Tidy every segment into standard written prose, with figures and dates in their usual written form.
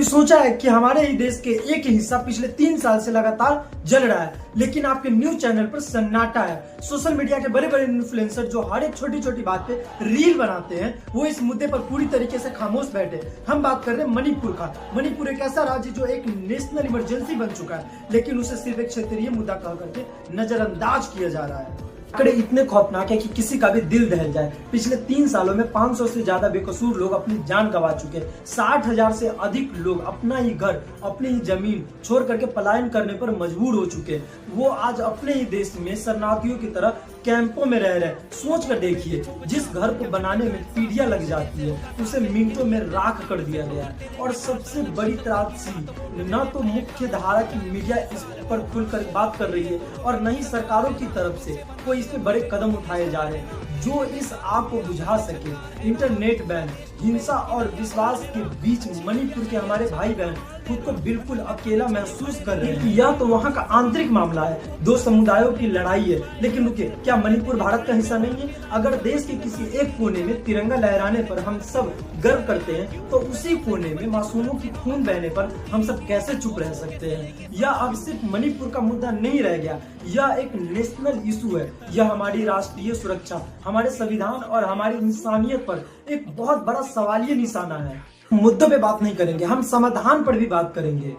सोचा है कि हमारे ही देश के एक ही हिस्सा पिछले 3 साल से लगातार जल रहा है, लेकिन आपके न्यूज चैनल पर सन्नाटा है। सोशल मीडिया के बड़े बड़े इन्फ्लुएंसर जो हर एक छोटी छोटी बात पे रील बनाते हैं, वो इस मुद्दे पर पूरी तरीके से खामोश बैठे। हम बात कर रहे हैं मणिपुर का। मणिपुर एक ऐसा राज्य जो एक नेशनल इमरजेंसी बन चुका है, लेकिन उसे सिर्फ एक क्षेत्रीय मुद्दा कह करके नजरअंदाज किया जा रहा है। आंकड़े इतने खौफनाक है कि किसी का भी दिल दहल जाए। पिछले 3 सालों में 500 से ज्यादा बेकसूर लोग अपनी जान गंवा चुके हैं। 60,000 से अधिक लोग अपना ही घर, अपनी ही जमीन छोड़ करके पलायन करने पर मजबूर हो चुके हैं। वो आज अपने ही देश में शरणार्थियों की तरह कैंपों में रह रहे। सोच कर देखिए, जिस घर को बनाने में पीढ़ियां लग जाती है, उसे मिनटों में राख कर दिया गया है। और सबसे बड़ी त्रासदी, न तो मुख्य धारा की मीडिया इस पर खुलकर बात कर रही है और न ही सरकारों की तरफ से कोई इस पे बड़े कदम उठाए जा रहे हैं जो इस आग को बुझा सके। इंटरनेट बैन, हिंसा और विश्वास के बीच मणिपुर के हमारे भाई बहन खुद को बिल्कुल अकेला महसूस कर रहे हैं। यह तो वहाँ का आंतरिक मामला है, 2 समुदायों की लड़ाई है। लेकिन रुकिए, क्या मणिपुर भारत का हिस्सा नहीं है? अगर देश के किसी एक कोने में तिरंगा लहराने पर हम सब गर्व करते हैं, तो उसी कोने में मासूमों की खून बहने पर हम सब कैसे चुप रह सकते हैं? यह अब सिर्फ मणिपुर का मुद्दा नहीं रह गया, यह एक नेशनल इशू है। यह हमारी राष्ट्रीय सुरक्षा, हमारे संविधान और हमारी इंसानियत पर एक बहुत बड़ा सवालिया निशाना है। मुद्दों पे बात नहीं करेंगे, हम समाधान पर भी बात करेंगे।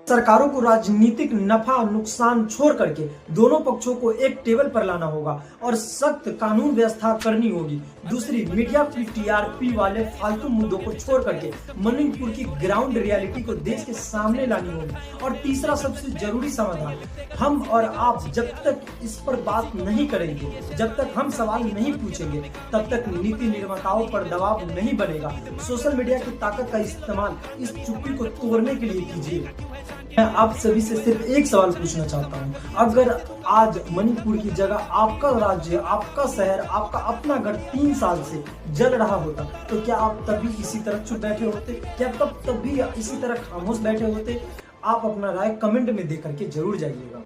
सरकारों को राजनीतिक नफा नुकसान छोड़ करके दोनों पक्षों को एक टेबल पर लाना होगा और सख्त कानून व्यवस्था करनी होगी। दूसरी, मीडिया की टीआरपी वाले फालतू मुद्दों को छोड़ करके मणिपुर की ग्राउंड रियलिटी को देश के सामने लानी होगी। और तीसरा सबसे जरूरी समाधान, हम और आप जब तक इस पर बात नहीं करेंगे, जब तक हम सवाल नहीं पूछेंगे, तब तक नीति निर्माताओं पर दबाव नहीं बनेगा। सोशल मीडिया की ताकत का इस्तेमाल इस चुप्पी को तोड़ने के लिए कीजिए। मैं आप सभी से सिर्फ एक सवाल पूछना चाहता हूँ, अगर आज मणिपुर की जगह आपका राज्य, आपका शहर, आपका अपना घर 3 साल से जल रहा होता, तो क्या आप तभी इसी तरह चुप बैठे होते? क्या तब भी इसी तरह खामोश बैठे होते? आप अपना राय कमेंट में दे करके जरूर जाइएगा।